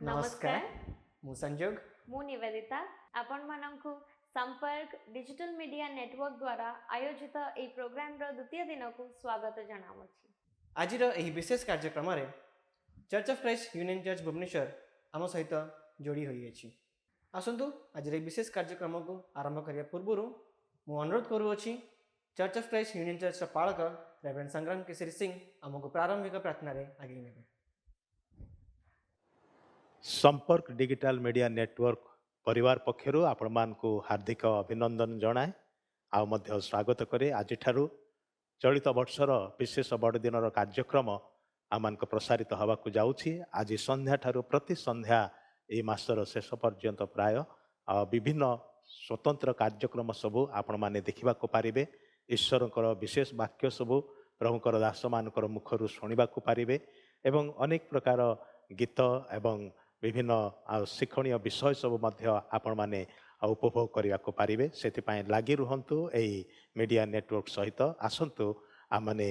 नमस्कार मु संजोग मु निवेदिता आपण मानकु संपर्क डिजिटल मीडिया नेटवर्क द्वारा आयोजित ए प्रोग्राम रो द्वितीय दिन को स्वागत जनावछि। आज एही विशेष कार्यक्रम रे church of Christ union church Bhubaneswar आम सहित जोड़ी होई अछि। आसंतु आज रे विशेष कार्यक्रम को आरंभ करिया पूर्व मु अनुरोध करूछि church of Christ union church रो पालक रेवरेंड संग्राम केसरी सिंह हमको प्रारंभिक प्रार्थना रे आगे नेबे। संपर्क डिजिटल मीडिया नेटवर्क परिवार पक्षरु आपण मानकु हार्दिक अभिनंदन जनाए आ मध्य स्वागत करे। आज ठारू चलित वर्षर विशेष बड़ दिनर कार्यक्रम आमान प्रसारित हवा को जाउछि। आज संध्या ठारू प्रति संध्या ए मासर शेष पर्यंत प्राय विभिन्न स्वतंत्र कार्यक्रम सबु आपण माने देखिबा को पारिबे। ईश्वरकर विशेष वाक्य सबु प्रभुकर दास मानकर मुखरु सुनिबा को पारिबे एवं अनेक प्रकार गीत एवं विभिन्न शिक्षणीय विषय सब मध्य आपण माने उपभोग करने को पारिबे। सेतिपाई लागी रुहंतु एई मीडिया नेटवर्क सहित आसंतु आमने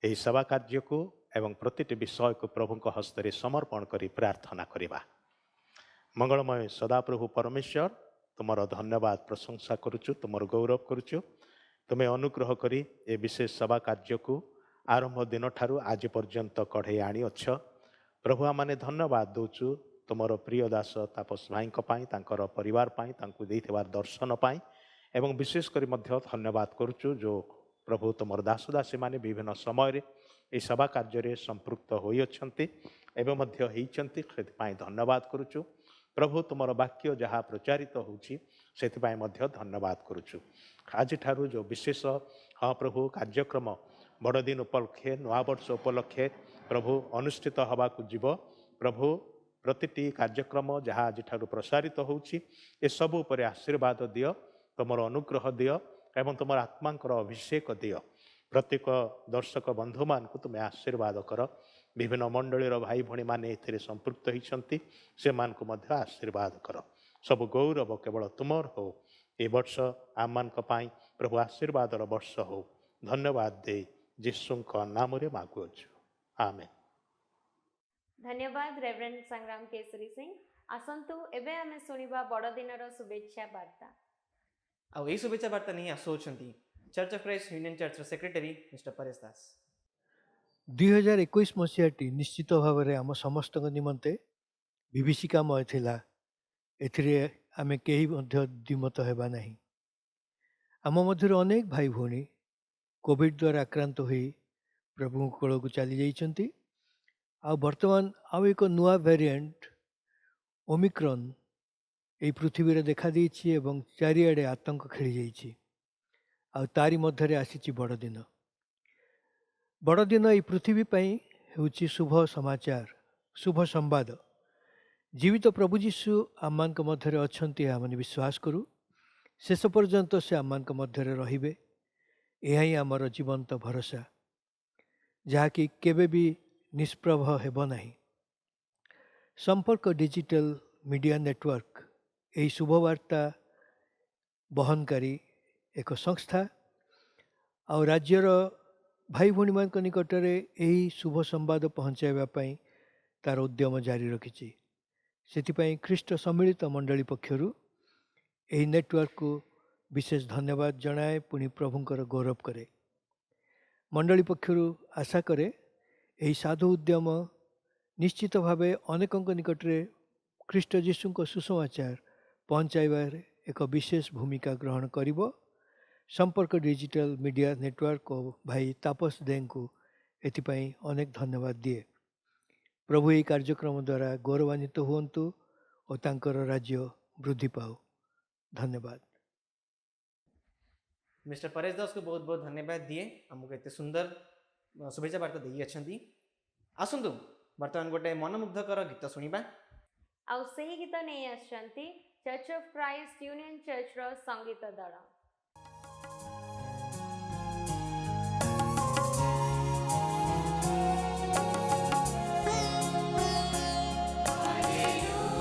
एई सेवा कार्य को एवं प्रतिटी विषय को प्रभु को हस्ते समर्पण करी प्रार्थना करिबा। मंगलमय सदाप्रभु परमेश्वर तुमर धन्यवाद प्रशंसा करुचु, तुमर गौरव करुचु। तुम्हें अनुग्रह करी ए विशेष सेवा कार्य को आरंभ दिन ठारू आज पर्यंत कढ़े आनी अच्छ प्रभु आमने धन्यवाद दौचु तुमर प्रिय दास तापस भाई तांकर परिवार पाई तांकु देइथिबार दर्शन पाई एवं विशेष करी मध्य धन्यवाद करुचु जो प्रभु तुमर दास दासी माने विभिन्न समय रे ए सभा कार्य रे संपृक्त होई अछंती एवं मध्य हेइचंती सेतिपाई धन्यवाद करुचु। प्रभु तुमर वाक्य जहाँ प्रचारित होउची सेतिपाई मध्य धन्यवाद करुचु। आज ठारू जो विशेष हाँ प्रभु कार्यक्रम बड़ दिन उपलक्षे नवा वर्ष उपलक्षे प्रभु अनुष्ठित हवा को जीव प्रभु प्रतिटी कार्यक्रम जहाँ आज ठारू प्रसारित होउची ए सब उपरे आशीर्वाद दियो, तुमर अनुग्रह दियो एवं तुमर आत्मांकर अभिषेक दियो। प्रत्येक दर्शक बंधु मान को तुम्हें आशीर्वाद कर। विभिन्न मंडलीर भाई भणी माने एथिरे संपृक्त होइछंती से मान को मध्य आशीर्वाद कर। सब गौरव केवल तुमर हो। ए वर्ष आम मान पई प्रभु आशीर्वादर वर्ष हो। धन्यवाद दे यीशुଙ୍କ नामरे मागुछु, आमेन। धन्यवाद रेवरेंड संग्राम केसरी सिंह। आसंतु एबे हमें सुनिबा बड़ दिनर शुभेच्छा वार्ता। आ एई शुभेच्छा वार्ता नहीं आसोचंती church of Christ union church secretary mister Paresh Das. 2021 मसीहाटी निश्चित भाव में आम समस्त निमंते विभीषिकामय थिला। एथिरे आमे केही मध्य द्विमत हेबा नहीं। आम मध्य अनेक भाई भौणी कोविड द्वारा आक्रांत होई प्रभु कोल को चली जाइछंती। आ वर्तमान आउ एक नुआ वेरिएंट ओमिक्रॉन ए पृथ्वी रे देखा देइछि एवं चारिआडे आतंक खेली जाइछि। आ तारी मध्य आसीछि बड़ दिन। बड़ दिन ए पृथ्वी पई हेउछि शुभ समाचार, शुभ संवाद। जीवित प्रभु जीशु आमान मध्य अछंती आमने विश्वास करू। शेष पर्यंत से आमान मध्य रहिबे। यह ही आमर जीवंत भरोसा जहाँकि केबे भी निष्प्रभ हेब नहीं। संपर्क डिजिटल मीडिया नेटवर्क यही शुभवार्ता बहनकारी एक संस्था और राज्यर भाई भौणी मान निकट में यही शुभ संवाद पहुँचाइवाई तार उद्यम जारी रखी। से ख्रीष्ट सम्मिलित मंडली पक्षरु यही नेटवर्क को विशेष धन्यवाद जनाए पुणी प्रभुंकर गौरव करे। मंडली पक्षरु आशा करे यही साधु उद्यम निश्चित भाव अनेकों निकट में ख्रीष्ट जीशु सुसमाचार पहुँचाइबार एक विशेष भूमिका ग्रहण करिबो। संपर्क डिजिटल मीडिया नेटवर्क को भाई तापस दें को एथिपाई अनेक धन्यवाद दिए। प्रभु ये कार्यक्रम द्वारा गौरवान्वित हुअन्तु और तांकर राज्य वृद्धि पाओ। धन्यवाद। मिस्टर परेश दास को बहुत बहुत धन्यवाद दिए हमको एते सुंदर शुभेच्छा वार्ता दी अछंती। आसंतु वर्तमान गोटे मनमुग्धकर गीत सुनिबा। आउ सही गीत नहीं आछंती church of Christ union church रो संगीत दल। Hallelujah.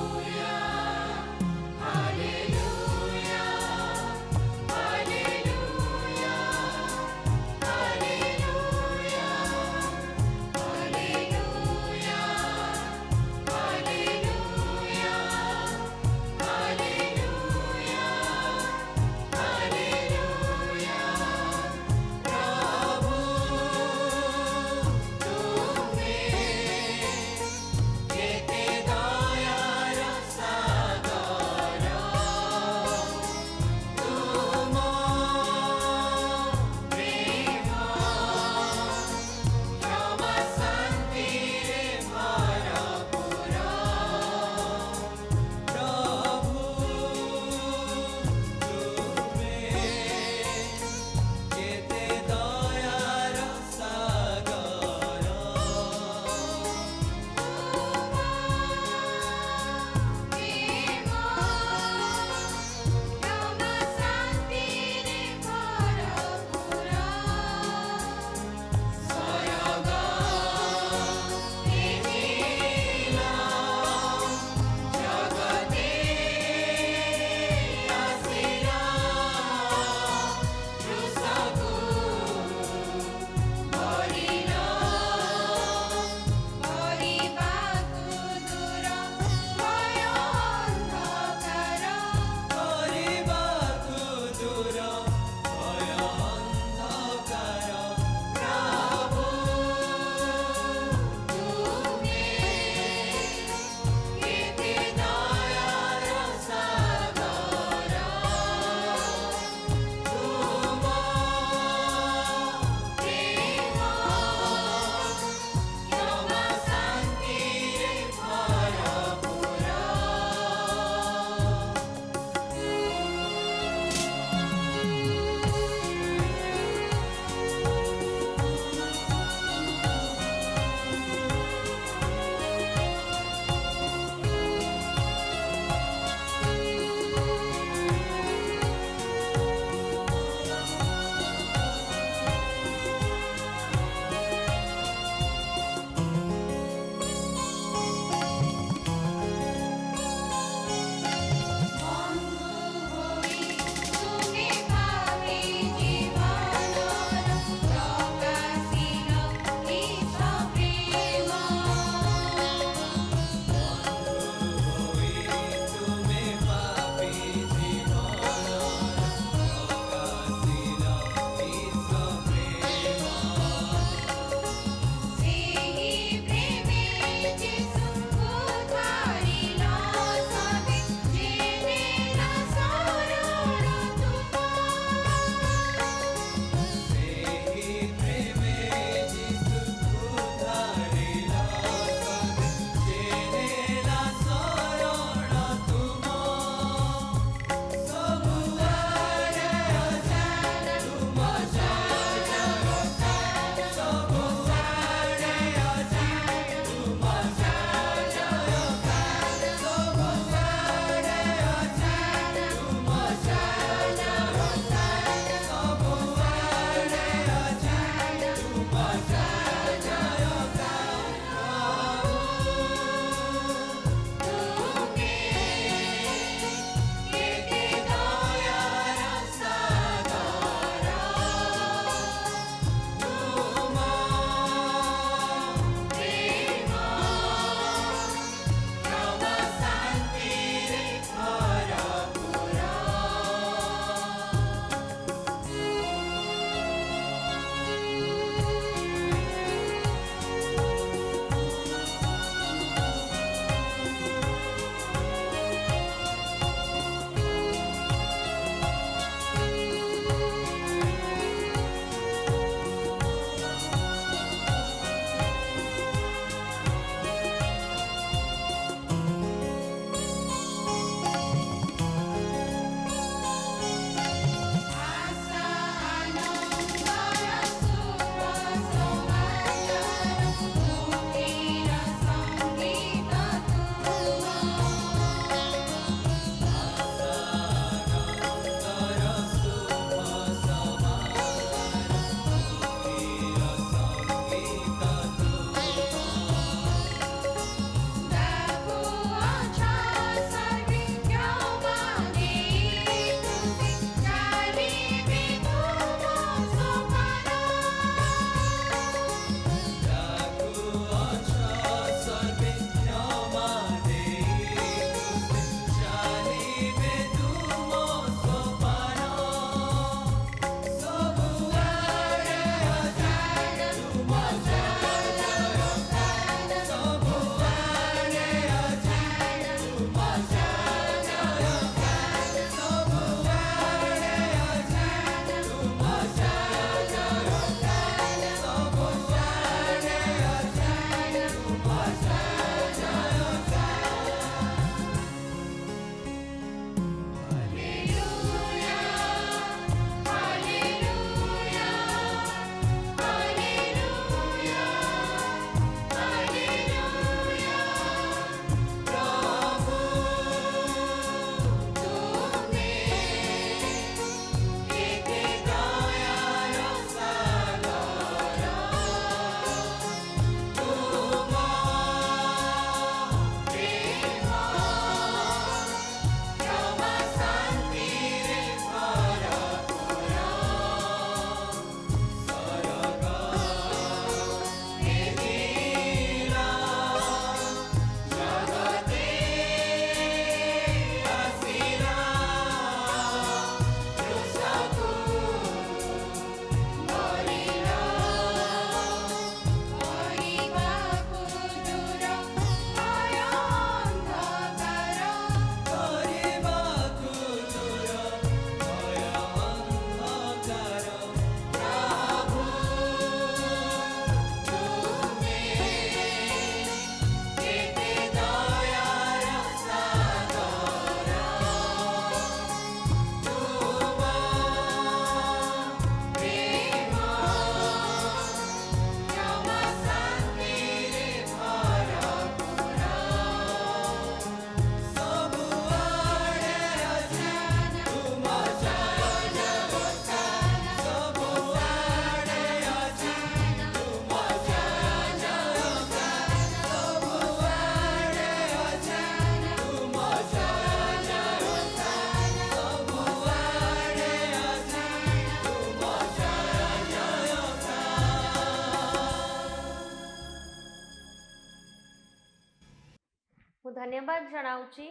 मु धन्यवाद जनाऊँची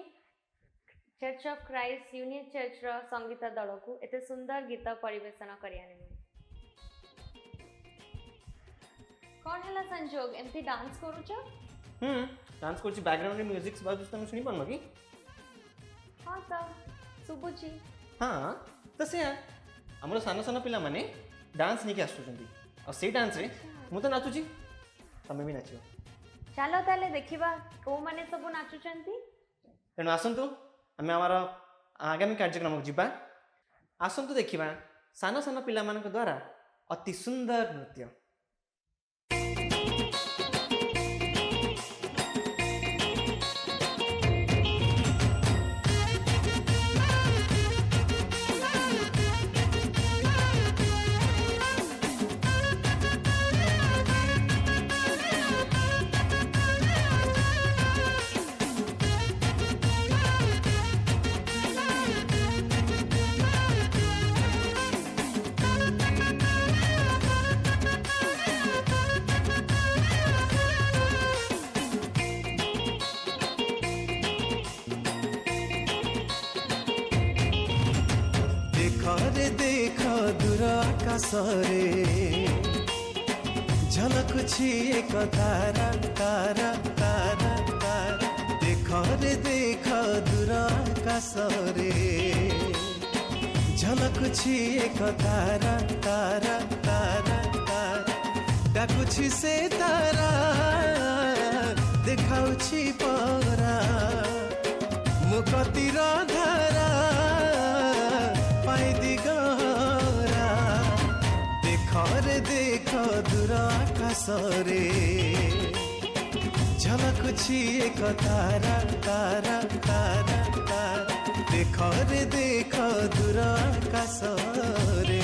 church of Christ union church रो संगीत दल को एते सुंदर गीत परिवेशन करिया निमि। कौन हला संजोग एमती डांस करूछ? डांस करछि बैकग्राउंड म्यूजिक बाजू तुम सुनी पानो कि? हां त सुबुची। हाँ तो से हमर सान सान पिला माने डांस नहीं आसुचंती और से डांस रे मु तो नाचुची तमे भी नाचियो। चलो ताले देखिबा को माने सब नाचुचंती। तेणु आसंतु आमे आमार आगामी कार्यक्रम को जिबा। आसंतु देखिबा सान सान पिला मानक द्वारा अति सुंदर नृत्य। देखा दूर आकाशरे झलकुछि एक तारा तारा तारा तारा। देखा दूर आकाशरे झलकुछि एक तारा तारा तारा तारा। डाकुछि से तारा देखाउछि परा मुकतिर धारा पाई दिगरा। देख दूर आकाशरे झलकुछि एक तारा तारा तारा तारा। देख दूर आकाशरे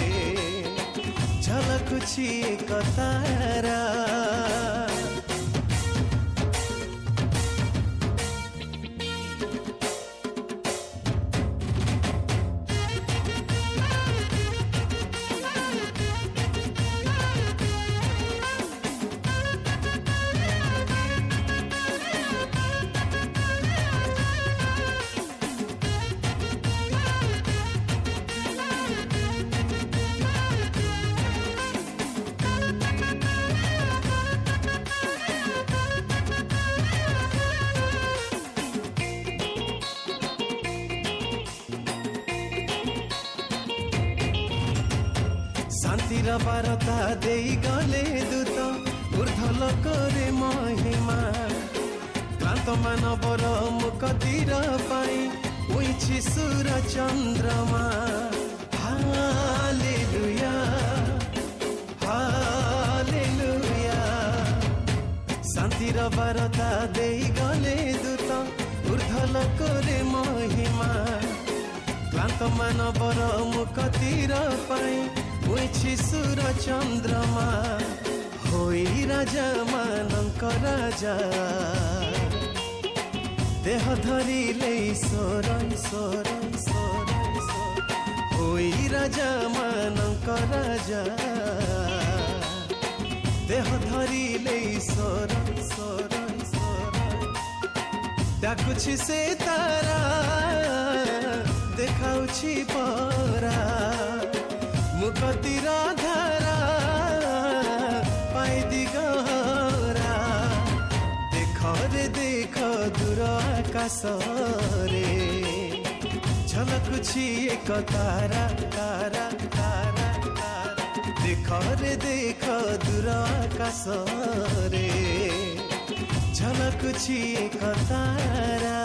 झलकुछि एक तारा। शांतिर बारता दे गले दूत ऊर्ध्वलोकरे महिमा। क्लांत मानवर मुकतिर पाई उइछि सूर चंद्रमा। Hallelujah hallelujah. शांतिर बारता दे गले दूत ऊर्ध्वलोकरे महिमा। क्लांत मानवर मुकतिर पाई उइछि सूर चंद्रमा। होई राजा मानक राजा देह धरिले ईश्वर ईश्वर ईश्वर ईश्वर। होई राजा मानक राजा देह धरिले ईश्वर ईश्वर ईश्वर। डाकुछि से तारा देखाउछि परा मुकतिर धारा पाई दिगरा। देख दूर आकाशरे झलकुछि एक तारा तारा तारा तारा। देख दूर आकाशरे झलकुछि एक तारा।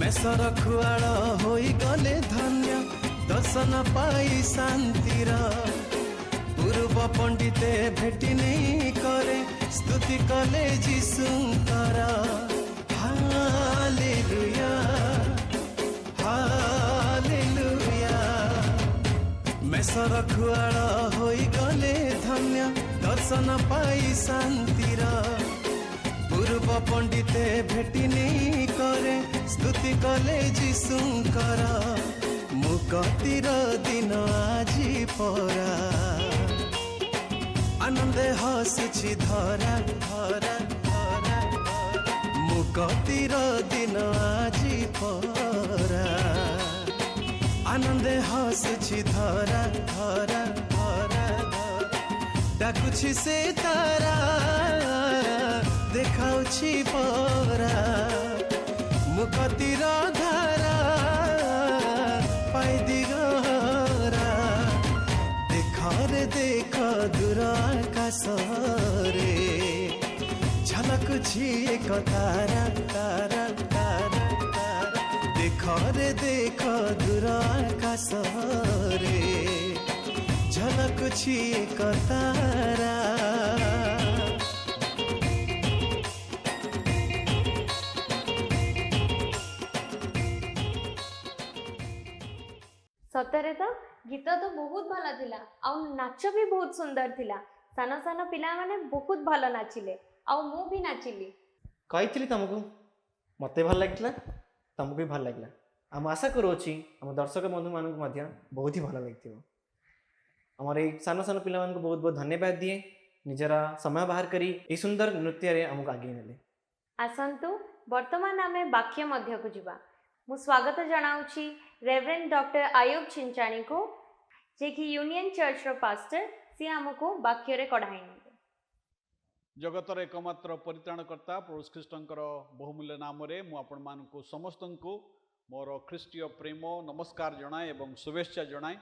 मेसर खुआड़ होई गले धन्य दर्शन पाई शांतिर पूर्व पंडिते भेटी नहीं करे स्तुति कले जीशुकर हालेलुया हालेलुया मेसर खुआड़ होई गले धन्य दर्शन पाई शांतिर पूर्व पंडिते भेटी नहीं करे स्तुति कले जीशुकर मुक्तिर दिन आजी परा आनंदे हसुछि धरा धरा धरा मुक्तिर दिन आजी परा आनंदे हसुछि धरा धरा धरा डाकुछि से तारा देखाउछि परा मुक्तिर धारा पाई दिगरा देख रे देख दूर आकाशरे झलकुछि एक तारा तारा तारा तारा देख रे देख दूर आकाशरे झलकुछि एक तारा सतरे तो गीत तो बहुत भल थिला आ नाच भी बहुत सुंदर थिला सान सान पिला माने बहुत भल नाचिले आ मु भी नाचिली कही तुमको मत भल लगे तुमको भी भल लगे आम आशा करुँची आम दर्शक बंधु मान बहुत ही भल लगे आमर ये सान सान पिला बहुत बहुत धन्यवाद दिए निजर समय बाहर करी ये सुंदर नृत्य आमको आगे नेले आसंतु वर्तमान आमे वाक्य मध्य को जिबा मु स्वागत जनाउची रेवरेंड डॉक्टर आयुब छिंचाणी को जे कि यूनियन चर्च रो पास्टर सी हमको वाक्य रे कढाई नेले जगतर एकमात्र परित्राणकर्ता प्रभु ख्रीष्टंकर बहुमूल्य नाम रे मु आपण मानकु समस्तंकु मोर ख्रीष्टीय प्रेम नमस्कार जनाए एवं शुभेच्छा जनाए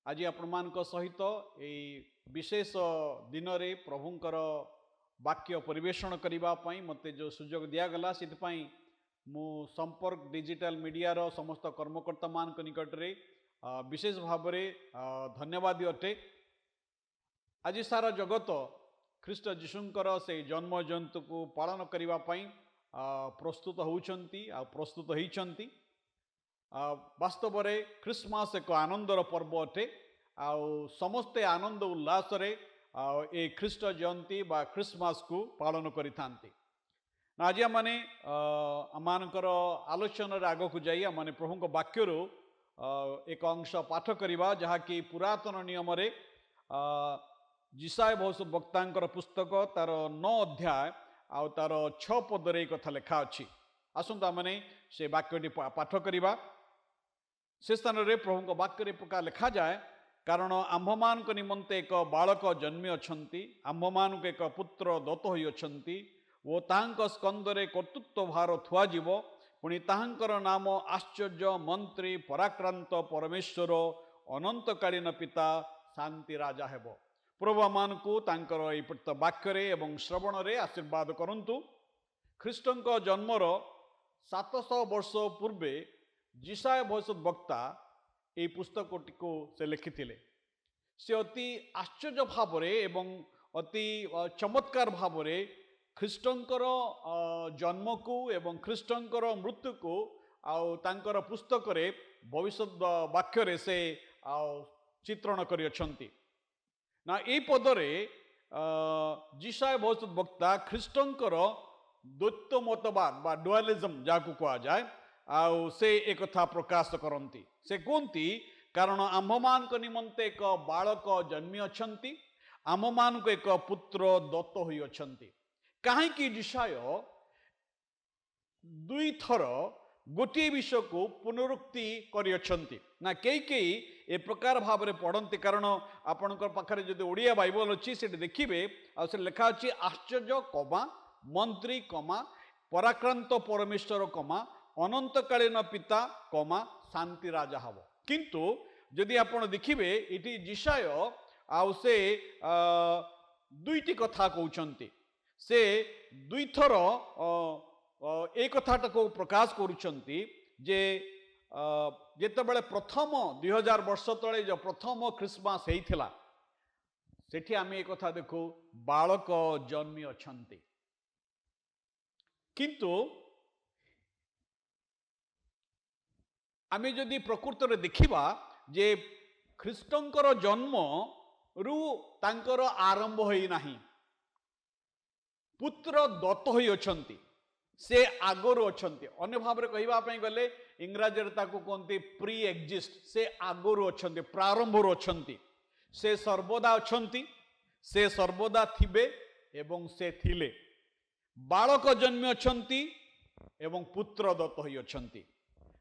आज आपण मानक सहित एई विशेष दिन रे प्रभुंकर वाक्य परिवेषण करिबा पई मते जो सुयोग दिया गला सित पई मु संपर्क डिजिटल मीडिया रो समस्त कर्मकर्ता मान निकट रे विशेष भाव रे धन्यवाद अटे आज सारा जगत ख्रीष्ट जीशुंकर से जन्म जयंती को पालन करिबा पई प्रस्तुत होउचंती आ प्रस्तुत होइचंती वास्तव रे क्रिसमस एक आनंदर पर्व अटे आ समस्ते आनंद उल्लास रे ए ख्रीष्ट जयंती बा क्रिसमस को पालन करिथांती आज आम आमर आलोचन आग को जाई आम प्रभु वाक्य एक अंश पाठ करवा जहाँकि पुरातन नियम रे जिसाय भविष्य वक्ता पुस्तक तार 9 अध्याय आउ तार 6 पदरे एक कथा लेखा अच्छी आसतु आम से वाक्यटी पाठ करवा से स्थान रे प्रभु वाक्य प्रकार लिखा जाए कारण आम्भमान निमंते एक बालक जन्मी अछंती आम्भमान एक पुत्र दत्त होई अछंती ओ तांक स्कंदरे कर्तृत्व भार थुआजिव पुणी तांकर नाम आश्चर्य मंत्री पराक्रांत परमेश्वर अनंतकालीन पिता शांति राजा हेब प्रभु मान को तांकर एपट वाक्य एवं श्रवण रे आशीर्वाद करंतु ख्रीष्टंक जन्मर 700 वर्ष पूर्वे जिसाय भविष्य वक्ता ये पुस्तकटी को से लिखिथिले से अति आश्चर्य भाव एवं अति चमत्कार भाव ख्रीष्टंकर जन्म को एवं ख्रीष्टंकर मृत्यु को आउ तांकर पुस्तक रे भविष्य वाक्य रे से चित्रण करी अछंती ना ए पदरे जिसाय भविष्य वक्ता ख्रीष्टंकर द्वैत मतवाद बा डुअलिज्म जाकु कहा जाए आउ से एक कथा प्रकाश करती से कहती कारण आम्भमान निमंते एक बालक जन्मी अछंती आम्भमान एक पुत्र दत्त होई अछंती कहीं जिसाय दुई थर गोटे विषय को पुनरुक्ति करी ना कई ए प्रकार भाव में पढ़ती कारण आपणकर पाखरे जदि ओडिया बाइबल अच्छी से देखिए आ लिखा अच्छी आश्चर्य कमा मंत्री कमा पराक्रांत परमेश्वर कमा अनंतकालीन पिता कमा शांति राजा हब किंतु जदि आपण देखिए ये जिसाय आउ से दुईटी कथा कहते से दुई थर ए कथाटा को प्रकाश करुचंती जे जेतेबेले प्रथम 2000 वर्ष तले जो प्रथम क्रिसमस हेइथिला सेठी आमे ए कथा देखो बालक जन्मी अछंती किंतु आमे जदि प्रकृत रे देखिबा जे ख्रीष्टंकर जन्म रु तांकर आरंभ होई नाही पुत्र दत्त होई अछंती से आगोर अछंती अन्य भाव रे कहिबा पई गले इंग्रजी रे ताको कोनती प्री एक्जिस्ट से आगोर अछंती प्रारंभ रो अछंती से सर्वदा अछंती से सर्वदा थिबे एवं से थिले बालक जन्म अछंती एवं पुत्र दत्त होई अछंती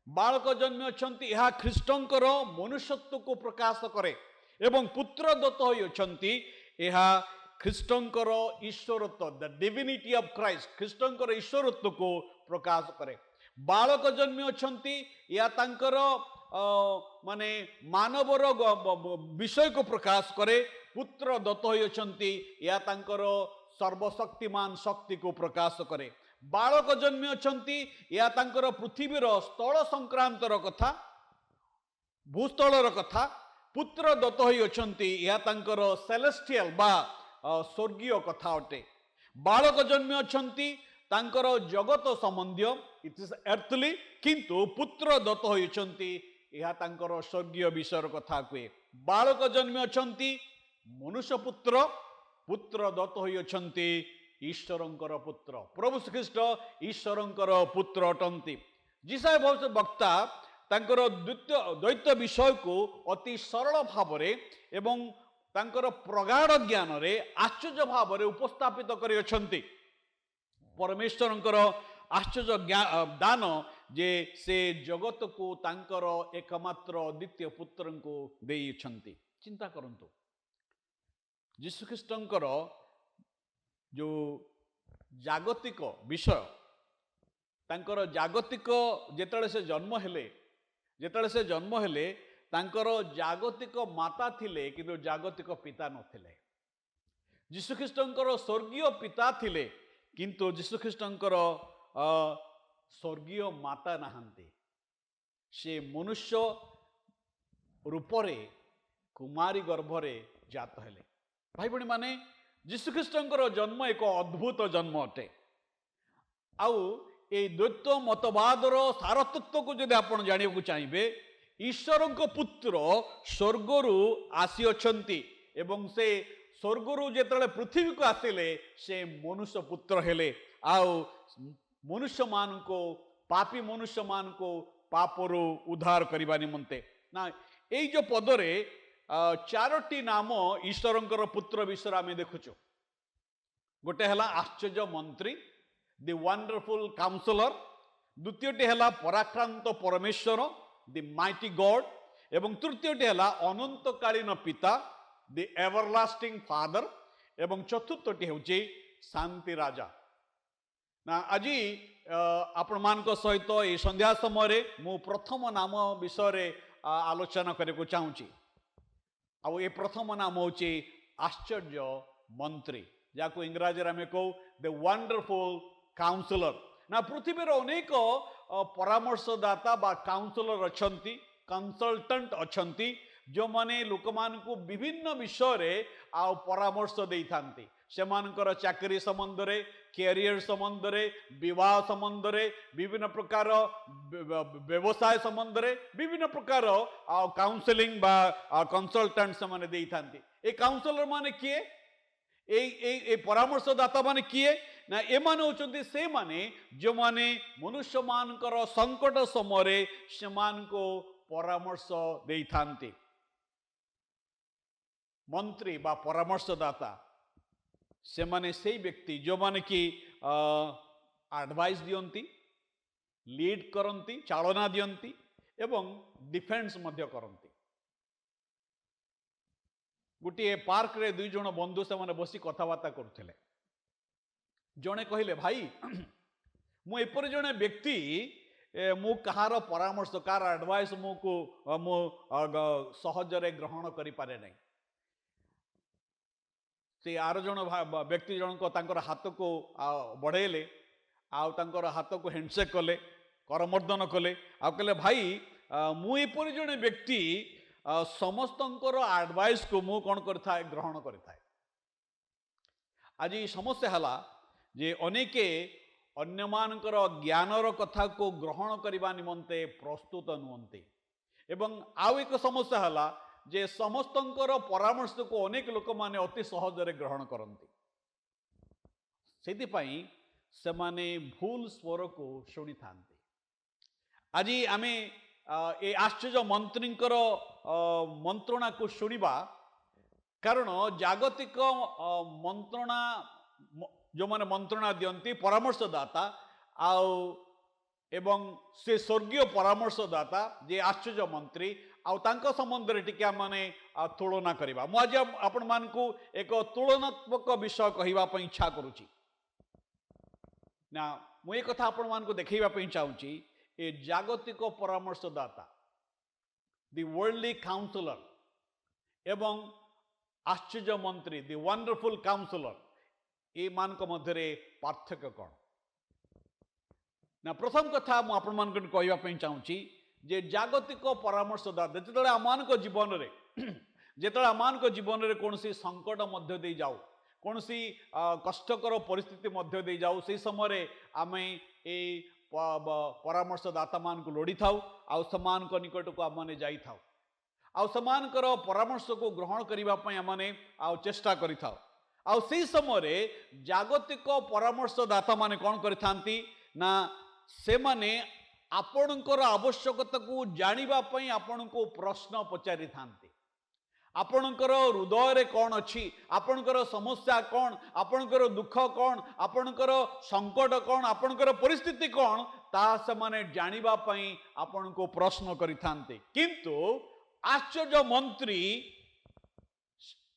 बालक जन्म अछंती यह ख्रीष्टंकर मनुष्यत्व को प्रकाश करे एवं पुत्र दत्त होई अछंती यह ख्रीष्टंकर ईश्वरत्व द डिविनिटी ऑफ क्राइस्ट ख्रीष्टंकर ईश्वरत्व को प्रकाश करे बालक जन्म अछंती या तांकर माने मानवर विषय को प्रकाश करे पुत्र दत्त होई अछंती या तांकर सर्वशक्तिमान शक्ति को प्रकाश करे बालक जन्म अछंती या तांकर पृथ्वीर स्थल संक्रांतर कथा भूस्थलर कथा पुत्र दत्त होई अछंती या तांकर सेलेस्टियल बा स्वर्गीय कथा अटे बालक जन्म अछंती तांकर जगत संबंधी इट इज अर्थली किंतु पुत्र दत्त होई अछंती या तांकर स्वर्गीय विषयर कथा कुए बालक जन्म अछंती मनुष्य पुत्र पुत्र दत्त होई अछंती ईश्वरंकर पुत्र प्रभु श्रीकृष्ण ईश्वरंकर पुत्र अटंती जिसाय भविष्य वक्ता तांकर द्वैत विषय को अति सरल भाव एवं तांकर प्रगाढ़ ज्ञान रे आश्चर्य भाव उपस्थापित करि अछंती परमेश्वरंकर आश्चर्य दान जे से जगत को तांकर एकमात्र द्वितीय पुत्र को देई अछंती चिंता करंतु यीशु ख्रीष्टंकर जो जागतिक विषय तांकर जागतिक जेतळे से जन्म हेले तांकर जागतिक माता थिले किंतु जागतिक पिता नथिले यीशु ख्रीष्टंकर स्वर्गीय पिता थिले किंतु यीशु ख्रीष्टंकर स्वर्गीय माता नाहांती से मनुष्य रूपरे कुमारी गर्भरे जात हेले भाई भणी माने यीशु ख्रीष्टंकर जन्म एक अद्भुत जन्म अटे आउ ए द्वैत मतवादर सारतत्व को जदि आपण जानिବାକୁ चाहिए ईश्वर पुत्र स्वर्गरु आसी अछंती एवं से स्वर्गरु जेतले पृथ्वी को आसिले से मनुष्य पुत्र हेले आउ मनुष्य मान को पापी मनुष्य मान को पापरु उद्धार करबा निमंते ना एई जो पदरे चारोटी नाम ईश्वरंकर पुत्र विषय आम देखुचु गोटे हला आश्चर्य मंत्री द वंडरफुल काउंसलर द्वितीयटी हला पराक्रांत परमेश्वर द माइटी गॉड एवं तृतीयटी हला अनंतकालीन पिता द एवरलास्टिंग फादर एवं चतुर्थटी होची शांति राजा ना आज आपण मान सहित ये संध्या समय मु प्रथम नाम विषय आलोचना करने चाहूँगी आउ ये प्रथम नाम होची आश्चर्य मंत्री जाको इंग्राजी आम कौ द वंडरफुल काउंसलर ना पृथ्वी अनेक परामर्शदाता बा काउंसलर अछंती कंसल्टेंट अछंती जो माने लोक मान को विभिन्न विषय रे आ परामर्श देई थांती सेमानकर चाकरी संबंध रे कैरियर संबंध रे विवाह संबंध रे विभिन्न प्रकार व्यवसाय संबंध रे विभिन्न प्रकार काउंसलिंग बा कंसल्टेंट से माने देई थांती ए काउंसलर माने किए ए परामर्शदाता माने किए ना ए माने होचंती से माने जो माने मनुष्य मानकर संकट समय से मान को परामर्श देई थांती मंत्री बा परामर्शदाता से माने से व्यक्ति जो माने कि एडवाइस दियंती लीड करंती चालना दियंती एवं डिफेंस मध्य करंती गोटे पार्क रे दुई जन बंधु से माने बसी कथबार्ता करथिले जने कहिले भाई मु एपर जने व्यक्ति मु कहार परामर्श कार एडवाइस मु को मु सहजरे ग्रहण करि पारे नै से आर जन व्यक्ति जन को तांकर हाथ को बढ़ेले आउ तांकर हाथ को हैंडसेक कले करमर्दन कले आ कहले भाई मु एपरि जड़े व्यक्ति समस्तंकर एडवाइस को मु कौन करता ग्रहण करता आज समस्या है जे अनेके अन्य मानकर ज्ञानर कथा को ग्रहण करने निमंते प्रस्तुत नुहंती एवं आउ एक समस्या है जे समस्तंकर परामर्श को अनेक लोक माने अति सहजरे ग्रहण करती से माने भूल स्वर को शुणी था आज आम ए आश्चर्य मंत्रींकर मंत्रणा को शुणा कारण जागतिक मंत्रणा जो माने मंत्रणा दियंती परामर्शदाता आउ एवं से स्वर्गीय परामर्शदाता जे आश्चर्य मंत्री आउ तांको संबंध रे टिके माने तुलना करबा मु आज आपण मान को एक तुलनात्मक विषय कहबा पई इच्छा करूची ना मु एक कथा आपण मान को देखैबा पई चाहूची ए जागतिक परामर्शदाता द वर्ल्डली काउंसलर एवं आश्चर्य मंत्री द वंडरफुल काउंसलर ए मान को मध्य पार्थक्य कौन ना प्रथम कथा मु आपण मान को कहबा पई चाहूची जे जागतिक परामर्शदाता जेतले आमान को जीवन रे जेतले आमान को जीवन रे कोनसी संकट मध्य दे जाऊ कोनसी कष्टकर परिस्थिति मध्य दे जाऊ से समय आमे ए परामर्शदाता मान को लोड़ी थाउ आउ समान को निकट को आमने जाई थाउ आउ समान कर परामर्श को ग्रहण करिबा पई आमने आउ चेष्टा करि थाउ आउ से समय जागतिक परामर्शदाता माने कौन करिथांती ना से माने आपणकर आवश्यकता को जानिबा पई आपनको प्रश्न पचारि थांती आपणकर हृदय रे कौन अच्छी आपणकर समस्या कौन आपणकर दुख कौन आपणकर संकट कौन आपणकर परिस्थिति कौन ता से माने जानिबा पई आपनको प्रश्न करिथांती किंतु आश्चर्य मंत्री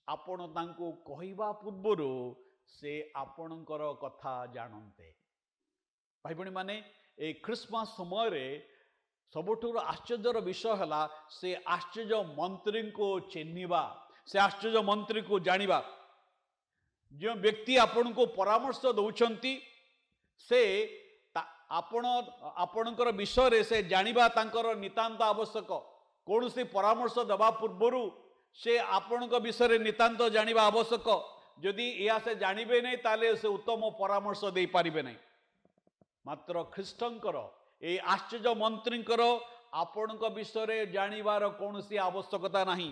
आपण तांको कहिबा पूर्वरु से आपणकर कथा जानते भाई भणी माने ए क्रिसमस समय रे सबुठुर आश्चर्यर विषय है से आश्चर्य मंत्री को चिन्हवा से आश्चर्य मंत्री को जानिबा जो व्यक्ति आपण को परामर्श दउछंती से आपणकर विषय रे से जानिबा तांकर नितांत आवश्यक कौन सी परामर्श दबा पूर्वरु से आपण विषय नितांत जानिबा आवश्यक जदि या से जानबे नहीं ताले से उत्तम परामर्श दे पारिबे नहीं मात्र ख्रीष्टंकर ए आश्चर्य मंत्रींकर आपण विषय जानिबार कौन सी आवश्यकता नहीं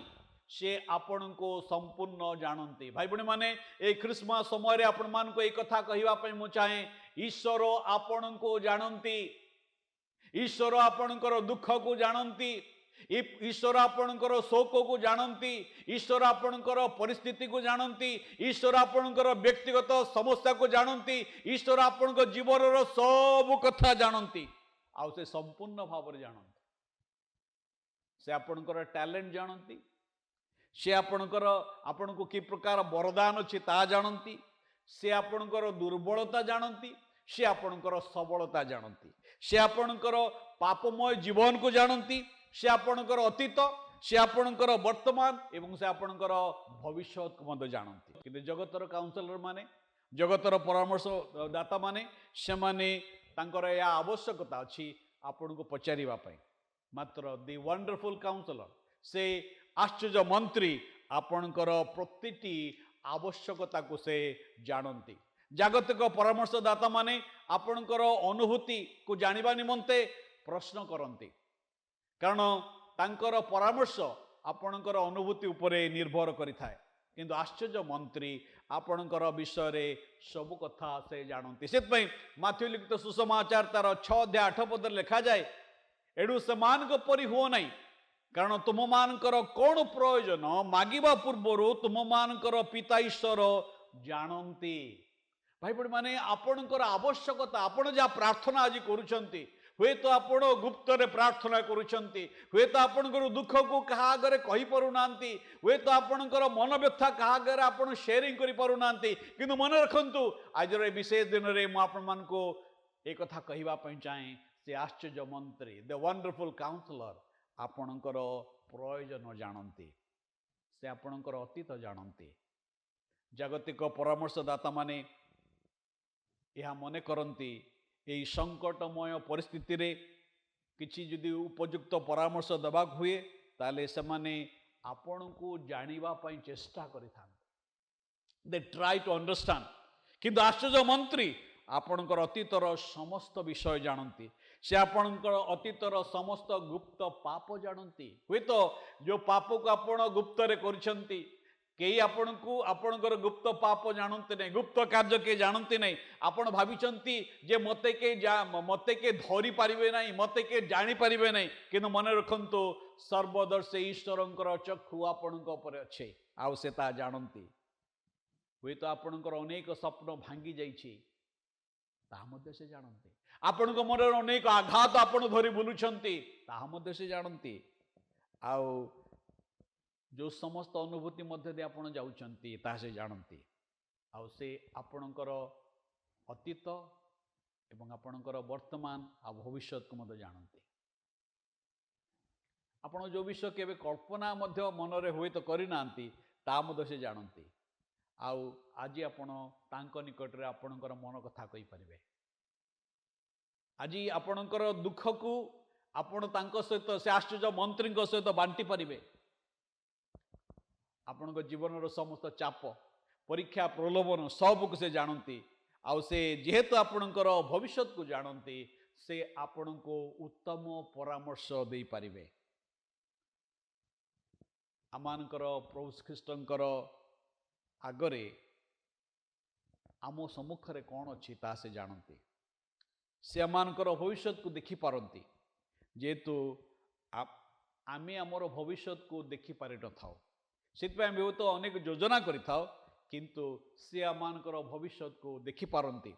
से आपण को संपूर्ण जानती भाई बहन माने ए क्रिसमस समय आपण मान को एक कथा कहवा पई मु चाहे ईश्वर आपण को जानती ईश्वर आपणकर दुख को जानती ईश्वर आपणकर शोक को जानती ईश्वर आपणकर परिस्थिति को जानती ईश्वर आपणकर व्यक्तिगत समस्या को जानती ईश्वर आपणक जीवन सब कथा जानती आउ से संपूर्ण भाव जानती से आपणकर टैलेंट जानती से आपणकर आपण को कि प्रकार वरदान अच्छी ता जानती से आपणकर दुर्बलता जानती से आपणकर सबलता जानती से आपणकर पापमय जीवन को जानती से आपणकर अतीत से आपणकर वर्तमान एवं से आपणकर भविष्य को मत जानती कि जगतर काउंसलर माने जगतर परामर्शदाता माने से माने तांकर या आवश्यकता अच्छी आपण को पचारिबा पई मात्र दी वंडरफुल काउंसलर से आश्चर्य मंत्री आपणकर प्रतिटी आवश्यकता को से जानती जागतिक परामर्शदाता माने आपणकर अनुभूति को जानिबा निमंते प्रश्न करती कारण तांकर परामर्श आपणकर अनुभूति उपरे निर्भर करिथाए किंतु आश्चर्य मंत्री आपणकर विषय रे सब कथा से जानती से माथ्यू लिखित सुसमाचार तार 6 अध्याय 8 पद लिखा जाए एडू समान परी हुओ नहीं कारण तुम मानकर कौन प्रयोजन मागिबा पूर्वर तुम मानकर पिता ईश्वर जानती भाई बड़ी माने आपणकर आवश्यकता आपण जहाँ प्रार्थना आज करुछंती हुए तो आपण गुप्त रे प्रार्थना करुछंती हुए तो आपणकर दुख को कहा आगे कहि पारु नांती हुए तो आपणकर मन व्यथा कहा आगे आपण शेयरिंग करि पारु नांती किंतु मन रखंतु आज रे विशेष दिन रे मु आपण मान को एक कथा कहिबा पई चाहे से आश्चर्य मंत्री द वंडरफुल काउंसलर आपणकर प्रयोजन जानती से आपणकर अतीत जानती जागतिक परामर्शदाता माने यह मने करती यही संकटमय परिस्थिति रे किछि जदि उपयुक्त परामर्श देबाक हुए ताले सेमाने आपण को जानिबा पई चेष्टा करिथान दे ट्राई टू अंडरस्टैंड किंतु आश्चर्य मंत्री आपणकर अतीतर समस्त विषय जानती से आपणकर अतीतर समस्त गुप्त पाप जानती हुए तो जो पाप को आपण गुप्त रे करिसंती केही आपण को आपणकर गुप्त पाप जानते नहीं गुप्त कार्य के जानते नहीं आपण भाविचंती जे मते के धरी पारिबे नहीं मते के जानी पारिबे नहीं किंतु मन रखंतो सर्वदर्शी ईश्वरंकर चक्षु आपणक ऊपर अच्छे आउ से ता जानती हुए तो आपणकर अनेक स्वप्न भांगी जाइछि ता मध्य से जानती आपणक मन अनेक आघात आपण धरी बुलुछंती ता मध्य से जानती आउ जो समस्त अनुभूति मध्य दे आपण जाउछंती ता से जानती आउ से आपणकर अतीत एवं आपणकर वर्तमान आ भविष्य को मध्य जानती आपण जो विषय केबे कल्पना मध्य मन रे होय तो करि नांती ता मध्य से जानती आउ आज आपण तांको निकट रे आपणकर मन कथा कहि परिबे आज आपणकर दुख को आपण तांको सहित से आश्चर्य मंत्री सहित बांटी परिबे आपणक जीवन रो समस्त चाप परीक्षा प्रलोभन सब को से जानती आउ से जेहेतु आपणकर भविष्य को जानती से आपण को उत्तम परामर्श दे पारिबे आमानकर प्रभु ख्रीष्टंकर आगरे आम सम्मुख रे कौन अच्छी ता से जानती से आमानकर भविष्य को देखि पारंती जेहेतु आमे आमर भविष्य को देखि पारि न थाओ सितपय आमे तो अनेक योजना करि थाओ किंतु से आमानकर भविष्य को देखि पारंती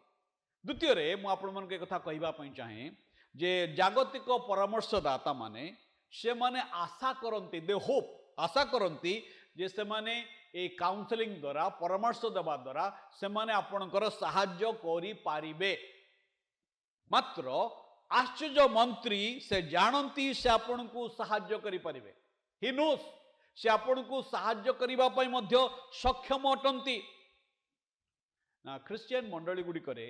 द्वितीय रे मु आपण मन के कथा कहिबा पई चाहे जे जागतिक परामर्शदाता माने से माने आशा करंती दे होप आशा करंती जे से माने ए काउंसलिंग द्वारा परामर्श देवा द्वारा से माने आपणकर सहाय्य करि पारिबे मात्र आश्चर्य मंत्री से जानती से आपण को सहाय्य करि पारिबे ही नोस से आपण को सहाय्य करिबा पई मध्य सक्षम अटंती ना क्रिश्चियन मंडली गुडी करे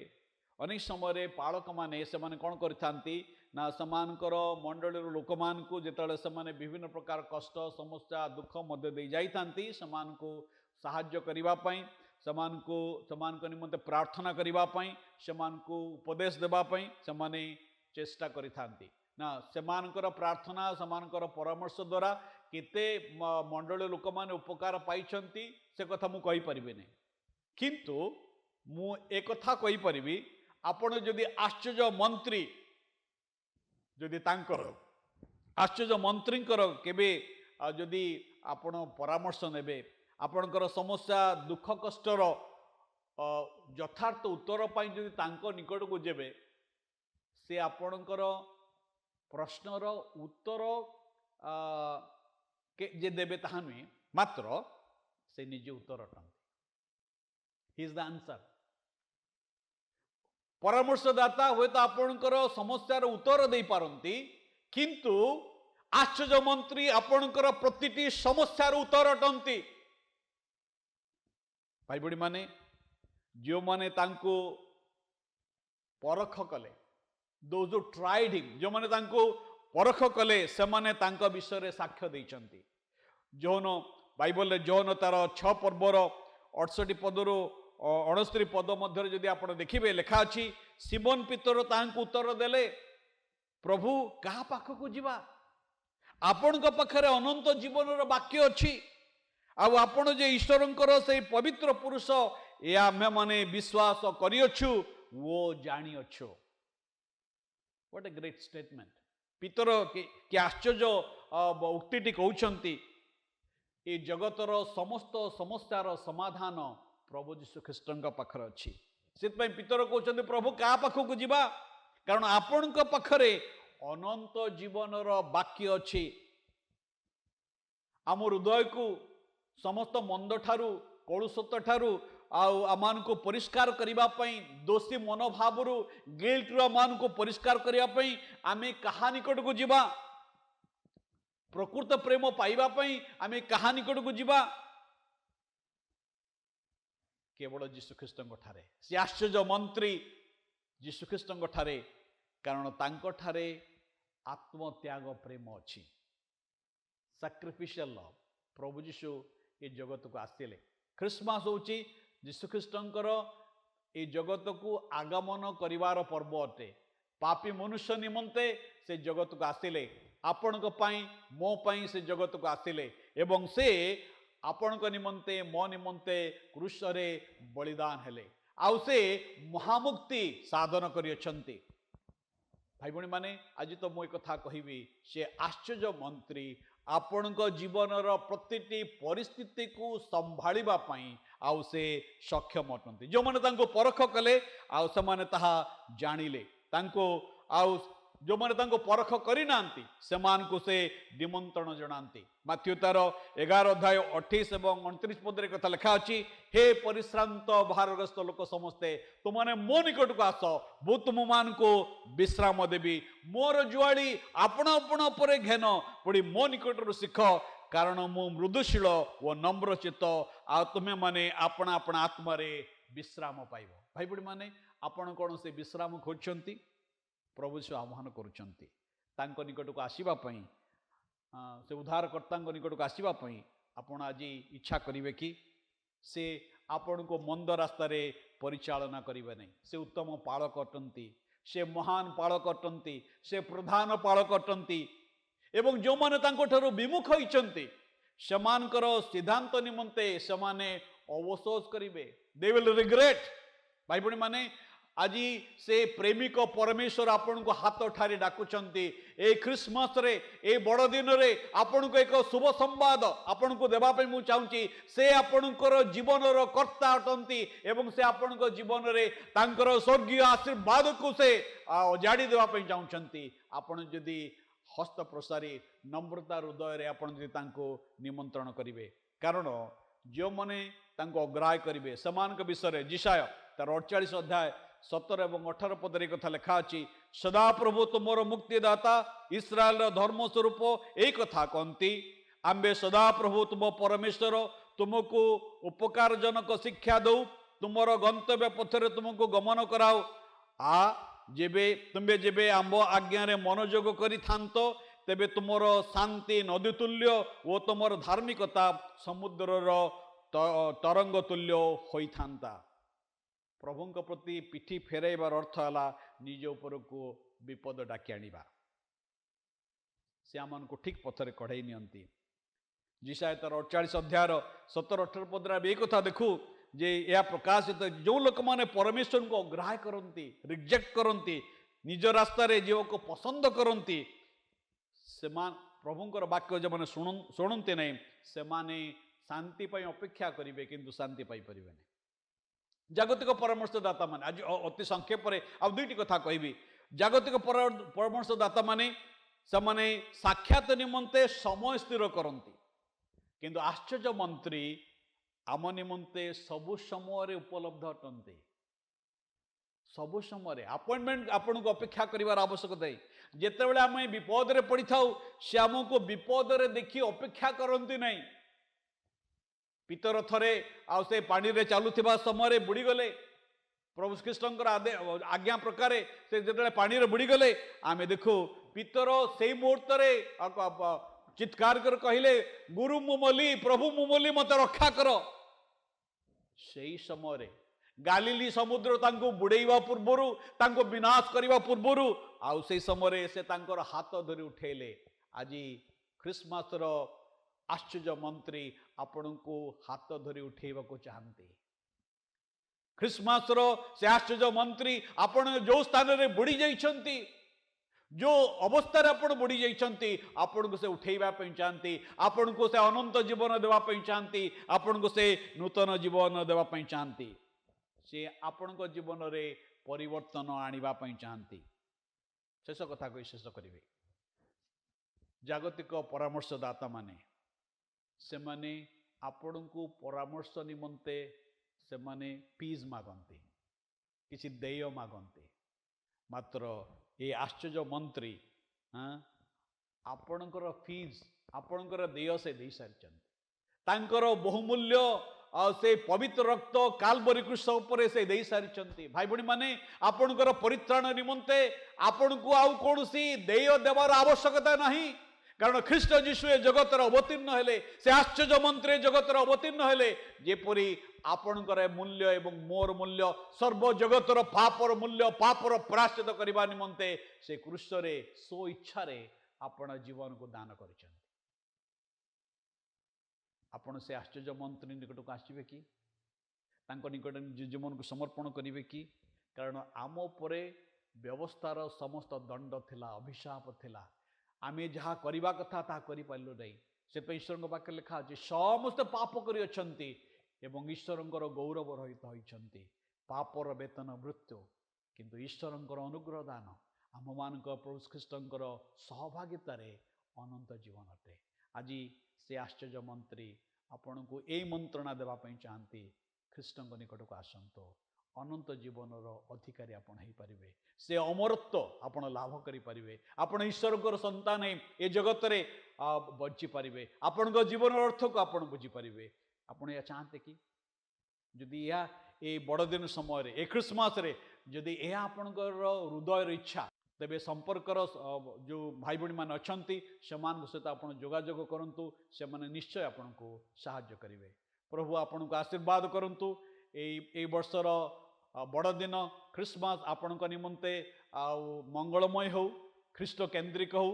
अनेक समय पालक माने से माने कोन करथांती ना समानकर मंडली लोक मान को जेतले से माने विभिन्न प्रकार कष्ट समस्या दुख मध्य दे जाइथांती समान को सहाय्य करिबा पई समान को निमंते प्रार्थना करिबा पई समान को उपदेश देबा पई समाने चेष्टा करिथांती ना समानकर प्रार्थना समानकर परामर्श द्वारा केते मंडली लोक माने उपकार पाइछंती से कथा मु कहि परिबे नै किंतु मु एक कथा कहि परिबी आपण जदि आश्चर्य मंत्री जदि तांकर आश्चर्य मंत्रींकर केबे जदि आपण परामर्श नेबे आपणकर समस्या दुख कष्टर यथार्थ उत्तर पाई जदि तांको निकट को जेबे से आपणकर प्रश्नर उत्तर जे देबे ताहा नुहे मात्र से निजे उत्तर अटंती ही इज द आंसर परामर्शदाता हुए तो आपणकर समस्यार उत्तर दे पारंती किंतु आश्चर्य मंत्री आपणकर प्रतिटी समस्यार उत्तर अटंती भाई बड़ी माने जो माने तांको परख कले दोज हु ट्राइड हिम जो माने तांको परख कले से माने तांको विषय रे साक्ष्य देइचंती जोन बाइबल रे जोन तार 6 पर्वर 68 पदरु 69 पद मध्य जदि आपण देखिबे लेखा अछि सिमोन पितर तांको उत्तर देले प्रभु कहा पाख को जीवा आपण को पाखरे अनंत जीवन रो वाक्य अछि आ आपण जे ईश्वरंकर से पवित्र पुरुष ए आमे माने विश्वास करियछु वो जानी अच्छो व्हाट ए ग्रेट स्टेटमेंट पितर के आश्चर्य उक्तिटी कहउछंती ए जगतर समस्त समस्यार समाधान प्रभु यीशु ख्रीष्टंक पाखरे अछि सेतपय पितर कहउछंती प्रभु का पाख को जीवा कारण आपणक पाखरे अनंत जीवनर वाक्य अछि आम हृदय को समस्त मंद ठारू कलुषत ठारू आमान को परिष्कार करिबा पई दोषी मनोभाव गिल्ट मान को परिष्कार करिबा पई आमे कहा निकट को जीवा प्रकृत प्रेम पाइबा पई आमे कहा निकट को जीवा केवल यीशु ख्रीष्ट ठारे से आश्चर्य मंत्री ଯୀଶୁଖ୍ରୀଷ୍ଟଙ୍କ ଠାରେ, କାରଣ ତାଙ୍କ ଠାରେ ଆତ୍ମତ୍ୟାଗ ପ୍ରେମ ଅଛି। ସାକ୍ରିଫିସିଆଲ ଲଭ୍। ପ୍ରଭୁ ଯୀଶୁ ଏ ଜଗତକୁ ଆସିଲେ। ଖ୍ରୀଷ୍ଟମାସ ହେଉଛି ଯୀଶୁଖ୍ରୀଷ୍ଟଙ୍କର ଏ ଜଗତକୁ ଆଗମନ କରିବାର ପର୍ବ ଅଟେ। ପାପୀ ମନୁଷ୍ୟ ନିମନ୍ତେ ସେ ଜଗତକୁ ଆସିଲେ, ଆପଣଙ୍କ ପାଇଁ ମୋ ପାଇଁ ସେ ଜଗତକୁ ଆସିଲେ ଏବଂ ସେ ଆପଣଙ୍କ ନିମନ୍ତେ ମୋ ନିମନ୍ତେ କ୍ରୁଶରେ ବଳିଦାନ ହେଲେ, ଆଉ ସେ ମହାମୁକ୍ତି ସାଧନ କରିଅଛନ୍ତି। ଭାଇ ଭଉଣୀମାନେ, ଆଜି ତ ମୁଁ ଏ କଥା କହିବି, ସେ ଆଶ୍ଚର୍ଯ୍ୟ ମନ୍ତ୍ରୀ ଆପଣଙ୍କ ଜୀବନର ପ୍ରତିଟି ପରିସ୍ଥିତିକୁ ସମ୍ଭାଳିବା ପାଇଁ ଆଉ ସେ ସକ୍ଷମ ଅଟନ୍ତି। ଯେଉଁମାନେ ତାଙ୍କୁ ପରଖ କଲେ ଆଉ ସେମାନେ ତାହା ଜାଣିଲେ, ତାଙ୍କୁ ଆଉ ଯେଉଁମାନେ ତାଙ୍କୁ ପରଖ କରିନାହାନ୍ତି ସେମାନଙ୍କୁ ସେ ନିମନ୍ତ୍ରଣ ଜଣାନ୍ତି। ମାଥ୍ୟୁ ତାର 11 ଅଧ୍ୟାୟ 28 ଏବଂ 29 ପଦରେ କଥା ଲେଖା ଅଛି, ହେ ପରିଶ୍ରାନ୍ତ ଭାରଗ୍ରସ୍ତ ଲୋକ ସମସ୍ତେ, ତୁମମାନେ ମୋ ନିକଟକୁ ଆସ, ମୁଁ ତୁମମାନଙ୍କୁ ବିଶ୍ରାମ ଦେବି। ମୋର ଜୁଆଳି ଆପଣ ଆପଣ ଉପରେ ଘେନ, ପୁଣି ମୋ ନିକଟରୁ ଶିଖ, କାରଣ ମୁଁ ମୃଦୁଶୀଳ ଓ ନମ୍ରଚିତ୍ତ, ଆଉ ତୁମେମାନେ ଆପଣା ଆପଣା ଆତ୍ମାରେ ବିଶ୍ରାମ ପାଇବ। ଭାଇ ଭଉଣୀମାନେ, ଆପଣ କ'ଣ ସେ ବିଶ୍ରାମ ଖୋଜୁଛନ୍ତି? ପ୍ରଭୁ ଯୀଶୁ ଆହ୍ୱାନ କରୁଛନ୍ତି ତାଙ୍କ ନିକଟକୁ ଆସିବା ପାଇଁ, ସେ ଉଦ୍ଧାରକର୍ତ୍ତାଙ୍କ ନିକଟକୁ ଆସିବା ପାଇଁ। ଆପଣ ଆଜି ଇଚ୍ଛା କରିବେ କି? ସେ ଆପଣଙ୍କୁ ମନ୍ଦ ରାସ୍ତାରେ ପରିଚାଳନା କରିବେ ନାହିଁ। ସେ ଉତ୍ତମ ପାଳକ ଅଟନ୍ତି, ସେ ମହାନ ପାଳକ ଅଟନ୍ତି, ସେ ପ୍ରଧାନ ପାଳକ ଅଟନ୍ତି ଏବଂ ଯେଉଁମାନେ ତାଙ୍କଠାରୁ ବିମୁଖ ହୋଇଛନ୍ତି ସେମାନଙ୍କର ସିଦ୍ଧାନ୍ତ ନିମନ୍ତେ ସେମାନେ ଅବସୋଷ କରିବେ। ଦେ ୱିଲ୍ ରିଗ୍ରେଟ୍। ଭାଇ ଭଉଣୀମାନେ, ଆଜି ସେ ପ୍ରେମିକ ପରମେଶ୍ୱର ଆପଣଙ୍କୁ ହାତ ଠାରି ଡାକୁଛନ୍ତି। ଏ ଖ୍ରୀଷ୍ଟମାସରେ, ଏ ବଡ଼ଦିନରେ ଆପଣଙ୍କୁ ଏକ ଶୁଭ ସମ୍ବାଦ ଆପଣଙ୍କୁ ଦେବା ପାଇଁ ମୁଁ ଚାହୁଁଛି। ସେ ଆପଣଙ୍କର ଜୀବନର କର୍ତ୍ତା ଅଟନ୍ତି ଏବଂ ସେ ଆପଣଙ୍କ ଜୀବନରେ ତାଙ୍କର ସ୍ୱର୍ଗୀୟ ଆଶୀର୍ବାଦକୁ ସେ ଅଜାଡ଼ି ଦେବା ପାଇଁ ଚାହୁଁଛନ୍ତି। ଆପଣ ଯଦି ହସ୍ତ ପ୍ରସାରୀ ନମ୍ରତା ହୃଦୟରେ ଆପଣ ଯଦି ତାଙ୍କୁ ନିମନ୍ତ୍ରଣ କରିବେ, କାରଣ ଯେଉଁମାନେ ତାଙ୍କୁ ଅଗ୍ରାହ୍ୟ କରିବେ ସେମାନଙ୍କ ବିଷୟରେ ଯିଶାୟ ତାର 48 ଅଧ୍ୟାୟ 17 ଏବଂ 18 ପଦରେ କଥା ଲେଖା ଅଛି, ସଦାପ୍ରଭୁ ତୁମର ମୁକ୍ତିଦାତା ଇସ୍ରାଏଲର ଧର୍ମ ସ୍ୱରୂପ ଏଇ କଥା କହନ୍ତି, ଆମ୍ଭେ ସଦାପ୍ରଭୁ ତୁମ ପରମେଶ୍ୱର ତୁମକୁ ଉପକାରଜନକ ଶିକ୍ଷା ଦଉ, ତୁମର ଗନ୍ତବ୍ୟ ପଥରେ ତୁମକୁ ଗମନ କରାଉ। ଯେବେ ଆମ୍ଭ ଆଜ୍ଞାରେ ମନୋଯୋଗ କରିଥାନ୍ତ, ତେବେ ତୁମର ଶାନ୍ତି ନଦୀ ତୁଲ୍ୟ ଓ ତୁମର ଧାର୍ମିକତା ସମୁଦ୍ରର ତରଙ୍ଗ ତୁଲ୍ୟ ହୋଇଥାନ୍ତା। ପ୍ରଭୁଙ୍କ ପ୍ରତି ପିଠି ଫେରାଇବାର ଅର୍ଥ ହେଲା ନିଜ ଉପରକୁ ବିପଦ ଡାକି ଆଣିବା। ସେ ଆମମାନଙ୍କୁ ଠିକ୍ ପଥରେ କଢ଼େଇ ନିଅନ୍ତି। ଯିଶାୟ ତାର 48 ଅଧ୍ୟାୟର 17-18 ପଦରେ ଆମେ ଏହି କଥା ଦେଖୁ ଯେ ଏହା ପ୍ରକାଶିତ, ଯେଉଁ ଲୋକମାନେ ପରମେଶ୍ୱରଙ୍କୁ ଅଗ୍ରାହ୍ୟ କରନ୍ତି, ରିଜେକ୍ଟ କରନ୍ତି, ନିଜ ରାସ୍ତାରେ ଯିବାକୁ ପସନ୍ଦ କରନ୍ତି, ସେମାନେ ପ୍ରଭୁଙ୍କର ବାକ୍ୟ ଯେଉଁମାନେ ଶୁଣନ୍ତି ନାହିଁ ସେମାନେ ଶାନ୍ତି ପାଇଁ ଅପେକ୍ଷା କରିବେ କିନ୍ତୁ ଶାନ୍ତି ପାଇପାରିବେନି। ଜାଗତିକ ପରାମର୍ଶଦାତା ମାନେ, ଆଜି ଅତି ସଂକ୍ଷେପରେ ଆଉ ଦୁଇଟି କଥା କହିବି। ଜାଗତିକ ପରାମର୍ଶଦାତା ମାନେ ସେମାନେ ସାକ୍ଷାତ ନିମନ୍ତେ ସମୟ ସ୍ଥିର କରନ୍ତି, କିନ୍ତୁ ଆଶ୍ଚର୍ଯ୍ୟ ମନ୍ତ୍ରୀ ଆମ ନିମନ୍ତେ ସବୁ ସମୟରେ ଉପଲବ୍ଧ ଅଟନ୍ତି। ସବୁ ସମୟରେ ଆପଏଣ୍ଟମେଣ୍ଟ ଆପଣଙ୍କୁ ଅପେକ୍ଷା କରିବାର ଆବଶ୍ୟକତା ନାହିଁ। ଯେତେବେଳେ ଆମେ ବିପଦରେ ପଡ଼ିଥାଉ ସେ ଆମକୁ ବିପଦରେ ଦେଖି ଅପେକ୍ଷା କରନ୍ତି ନାହିଁ। ପିତର ଥରେ ଆଉ ସେ ପାଣିରେ ଚାଲୁଥିବା ସମୟରେ ବୁଡ଼ିଗଲେ, ପ୍ରଭୁ ଶ୍ରୀକୃଷ୍ଣଙ୍କର ଆଜ୍ଞା ପ୍ରକାରେ ସେ ଯେତେବେଳେ ପାଣିରେ ବୁଡ଼ିଗଲେ ଆମେ ଦେଖୁ ପିତର ସେଇ ମୁହୂର୍ତ୍ତରେ ଚିତ୍କାର କରି କହିଲେ, ଗୁରୁ ମୁଁ ମଲି, ପ୍ରଭୁ ମୁଁ ମଲି, ମତେ ରକ୍ଷା କର। ସେଇ ସମୟରେ ଗାଲିଲି ସମୁଦ୍ର ତାଙ୍କୁ ବୁଡ଼େଇବା ପୂର୍ବରୁ, ତାଙ୍କୁ ବିନାଶ କରିବା ପୂର୍ବରୁ ଆଉ ସେଇ ସମୟରେ ସେ ତାଙ୍କର ହାତ ଧରି ଉଠେଇଲେ। ଆଜି ଖ୍ରୀଷ୍ଟମାସର ଆଶ୍ଚର୍ଯ୍ୟ ମନ୍ତ୍ରୀ ଆପଣଙ୍କୁ ହାତ ଧରି ଉଠେଇବାକୁ ଚାହାନ୍ତି। ଖ୍ରୀଷ୍ଟମାସର ସେ ଆଶ୍ଚର୍ଯ୍ୟ ମନ୍ତ୍ରୀ ଆପଣ ଯେଉଁ ସ୍ଥାନରେ ବୁଡ଼ି ଯାଇଛନ୍ତି, ଯେଉଁ ଅବସ୍ଥାରେ ଆପଣ ବୁଡ଼ି ଯାଇଛନ୍ତି, ଆପଣଙ୍କୁ ସେ ଉଠେଇବା ପାଇଁ ଚାହାନ୍ତି, ଆପଣଙ୍କୁ ସେ ଅନନ୍ତ ଜୀବନ ଦେବା ପାଇଁ ଚାହାନ୍ତି, ଆପଣଙ୍କୁ ସେ ନୂତନ ଜୀବନ ଦେବା ପାଇଁ ଚାହାନ୍ତି, ସେ ଆପଣଙ୍କ ଜୀବନରେ ପରିବର୍ତ୍ତନ ଆଣିବା ପାଇଁ ଚାହାନ୍ତି। ଶେଷ କଥା କହି ଶେଷ କରିବେ। ଜାଗତିକ ପରାମର୍ଶଦାତା ମାନେ ସେମାନେ ଆପଣଙ୍କୁ ପରାମର୍ଶ ନିମନ୍ତେ ସେମାନେ ଫିଜ୍ ମାଗନ୍ତି, କିଛି ଦେୟ ମାଗନ୍ତି। ମାତ୍ର ଏ ଆଶ୍ଚର୍ଯ୍ୟ ମନ୍ତ୍ରୀ ଆପଣଙ୍କର ଫିଜ୍, ଆପଣଙ୍କର ଦେୟ ସେ ଦେଇସାରିଛନ୍ତି। ତାଙ୍କର ବହୁମୂଲ୍ୟ से पवित्र रक्त कालबरी क्रूस उपरे से दे सारी भाई भणी माने आपणकर परित्राण निमंते आपण को आउ कौन सी देय देवार आवश्यकता नहीं कारण ख्रीष्ट जीशु जगतर अवतीर्ण हेले से आश्चर्य मंत्री जगतर अवतीर्ण हेले जेपरी आपणकर मूल्य एवं मोर मूल्य सर्व जगतर पापर मूल्य पापर प्रायश्चित करने निमंते से क्रूस रे सो इच्छा रे आपण जीवन को दान कर आपण से आश्चर्य मंत्री निकट को आसवे कि निकट जीवन को समर्पण करेंगे कि कारण आम उपरे व्यवस्थार समस्त दंड थिला अभिशाप थिला आमे जहाँ करवा कथा ता करि पारलु नहीं से ईश्वर वाक्य लिखा अछि समस्त पाप करि अछंती एवं ईश्वरंकर गौरव रहित होइछंती पापर वेतन मृत्यु किंतु ईश्वरंकर अनुग्रह दान आम मान प्रभु ख्रीष्टंकर सहभागितार अनंत जीवन अटे आज से आश्चर्य मंत्री आपण को यही मंत्रणा देवाई चाहती ख्रीष्टंक निकट को आसतु अनंत जीवन अधिकारी आपण हो पारे से अमरत्व आपण लाभ करें आपण ईश्वर संतान ए जगत रे बची पारे आपण जीवन अर्थ को आपण बुझीपारे आपण या चाहते कि जदि यह ए बड़ दिन समय ए क्रिसमस रे जदि यह आपणकर हृदय इच्छा तेबे संपर्कर जो भाई भणी मान अच्छा से सहित आप जोगाजोग करूँ से निश्चय आपन को साहाय्य करेंगे प्रभु आपन को आशीर्वाद करूँ ये वर्षर बड़ दिन क्रिसमस आपण निमंते मंगलमय हो ख्रीष्ट केन्द्रिक हो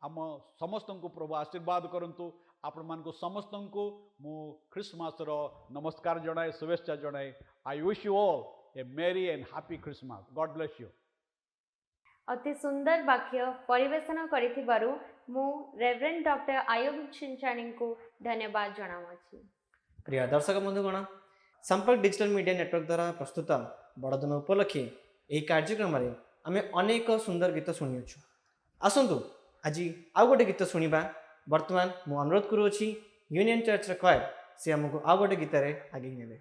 आम समस्त को प्रभु आशीर्वाद करूँ आपण मान को समस्त को मु क्रिसमस नमस्कार जनाए शुभेच्छा जनाए आई विश यू ऑल ए मेरी and happy Christmas God bless you अति सुंदर वाक्य परिवेशन करिथिबारु मु रेवरेंड डॉक्टर आयुब छिंचाणी को धन्यवाद जनावछि। प्रिय दर्शक बंधुगण संपर्क डिजिटल मीडिया नेटवर्क द्वारा प्रस्तुत बड़दिन उपलक्षे यही कार्यक्रम में आम अनेक सुंदर गीत शुणुछु आसतु आज आउ गोटे गीत शुणा बर्तमान मु अनुरोध करुँची यूनियन चर्च क्वायर से आमको आउ गोटे गीत आगे नेबे।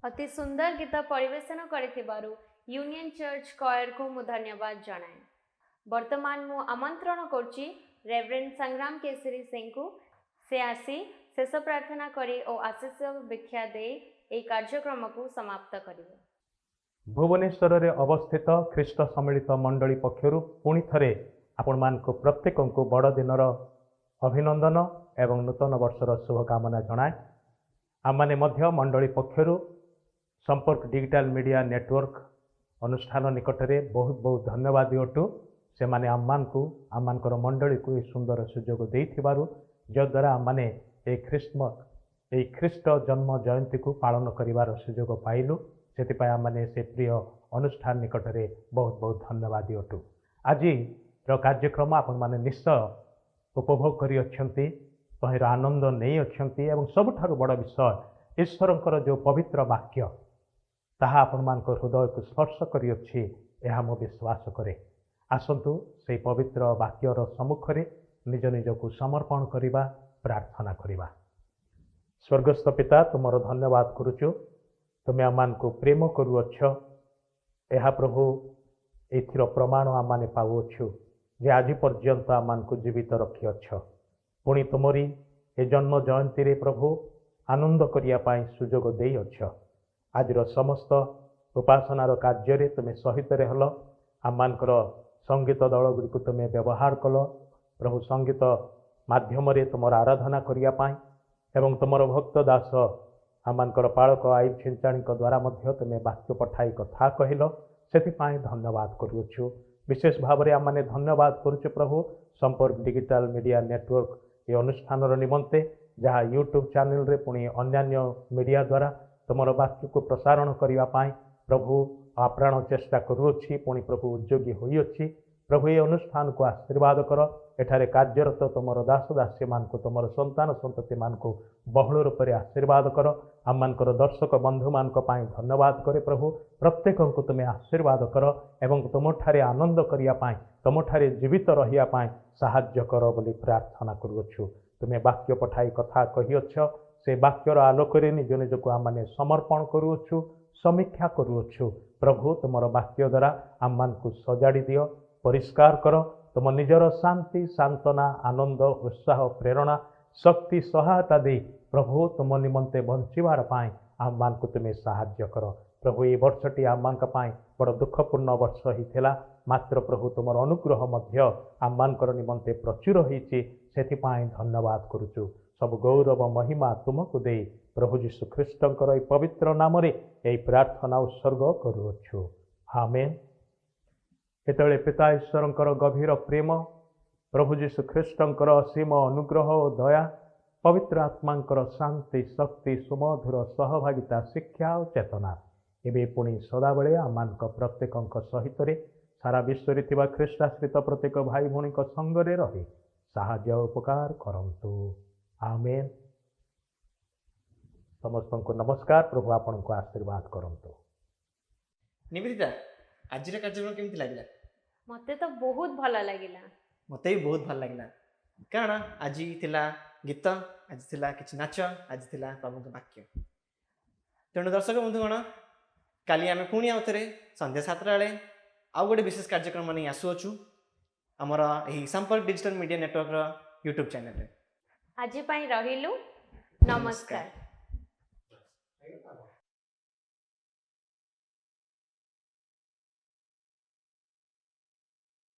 अति सुंदर गीत परिवेशन करिथिबारु यूनियन चर्च कॉयर को मु धन्यवाद जनाए। वर्तमान मु आमंत्रण करछि रेवरेंड संग्राम केसरी सिंह को से आसी शेष प्रार्थना करी और आशीष भिक्षा दे ए कार्यक्रम को समाप्त करिवे। भुवनेश्वर रे अवस्थित ख्रीष्ट सम्मिलित मंडली पक्षरु पुणी थरे आपण मानक प्रत्येक को बड़ दिनर अभिनंदन एवं नूतन वर्षर शुभकामना जनाए। आमने मध्य मंडली पक्षरु संपर्क डिजिटल मीडिया नेटवर्क अनुष्ठान निकटरे बहुत बहुत धन्यवाद अटु। से माने आममानकर मंडली को सुंदर सुजोग देइथिबारु जद्वारा आमने ए ख्रीष्ट जन्म जयंती को पालन करिवार सुजोग पाइलु। से आमने से प्रिय अनुष्ठान निकटरे बहुत बहुत धन्यवाद अटु। आज कार्यक्रम आपण माने निश्चय उपभोग करी अछंती, तहिर आनंद नहीं अछंती एवं सबठारु बड़ विषय ईश्वरंकर जो पवित्र वाक्य ताहा आपण मानक हृदय को स्पर्श करी अछि एहा मो विश्वास करे। आसंतु से पवित्र वाक्यर सम्मुखरे निज निज को समर्पण करिबा, प्रार्थना करिबा। स्वर्गस्थ पिता तुमर धन्यवाद करुचु, तुमे आमान को प्रेम करुअछ। एहा प्रभु एथिर प्रमाण आमाने पाउछु जे आज पर्यंत आमान को जीवित रखिअछ। पुणी तुमरी ए जन्म जयंती रे प्रभु आनंद करिया पाई सुजोग देइअछ। आजिर समस्त उपासनार कार्य रे तुमे सहित रहल। आमानकर संगीत दल गुड़ी तुमे व्यवहार कल प्रभु। संगीत माध्यम रे तुमर आराधना करिया पाई एवं तुमर भक्त दास आमानकर पालक आईब छिंचाणी द्वारा मध्य तुमे वाक्य पठाई कथा कहल, सेथिपाई धन्यवाद करुछु। विशेष भाव में आमने धन्यवाद करुछु प्रभु संपर्क डिजिटल मीडिया नेटवर्क ये अनुष्ठान निमंते जहाँ यूट्यूब चैनल रे पुणी अन्यान्य मीडिया द्वारा तुमर वाक्य को प्रसारण करने पाई प्रभु आप्राण चेष्टा करुछि। पुणी प्रभु उद्योगी होइछि प्रभु ये अनुष्ठान को आशीर्वाद कर। एठारे कार्यरत तुमर दास दासी मान को तुमर संतान संतति मान को बहुल रूप से आशीर्वाद कर। आममानकर दर्शक बंधु मान पाई धन्यवाद करे प्रभु। प्रत्येक को तुम्हें आशीर्वाद कर एवं तुमठारे आनंद करिया पाई तुमठारे जीवित रहिया पाई साहाय्य कर बोली प्रार्थना करुछु। तुम्हें वाक्य पठाई कथा कहिअछ, से वाक्यर आलोक निज निज को आमने समर्पण करुछु, समीक्षा करुछु। प्रभु तुमर वाक्य द्वारा आममान को सजाड़ी दियो, परिष्कार कर। तुम निजर शांति सांत्वना आनंद उत्साह प्रेरणा शक्ति सहायता दे प्रभु तुम निमंते बंचीबार पाई आम मान को तुम्हें साहाय्य कर। प्रभु ये वर्षटी आम मान पाई बड़ दुखपूर्ण वर्ष ही थिला, मात्र प्रभु तुमर अनुग्रह मध्य आम मानकर निमंते प्रचुर होईछि। सेथिपाई धन्यवाद करुछु। सब गौरव महिमा तुमको दे प्रभु जीशु ख्रीष्टंकर पवित्र नाम रे एई प्रार्थना उत्सर्ग करुछु। आमेन। केतळे पिता ईश्वरंकर गभीर प्रेम प्रभु जीशु ख्रीष्टंकर असीम अनुग्रह और दया पवित्र आत्मांकर शांति शक्ति सुमधुर सहभागिता शिक्षा और चेतना एवं पुणी सदाबले आमानक प्रत्येक सहित सारा विश्व थिबा ख्रीष्टाश्रित प्रत्येक भाई भौणी संगरे रही साहाय्य उपकार करंतु। आमेन। समस्त को नमस्कार। प्रभु आपण को आशीर्वाद करंतु। निवेदिता आज कार्यक्रम केमती लगे? मते तो बहुत भल लगिला। मत भी बहुत भल लगे कारण आज थिला गीत, आज थिला किछि नाच, आज थिला प्रभु वाक्य। तेणु दर्शक बंधुगण काली आम पुणी आउ थे संध्या 7 बेले आउ गोटे विशेष कार्यक्रम नहीं आसुअछु आमर यही संपर्क digital media network YouTube channel रे। आज पाई रहिलु। नमस्कार।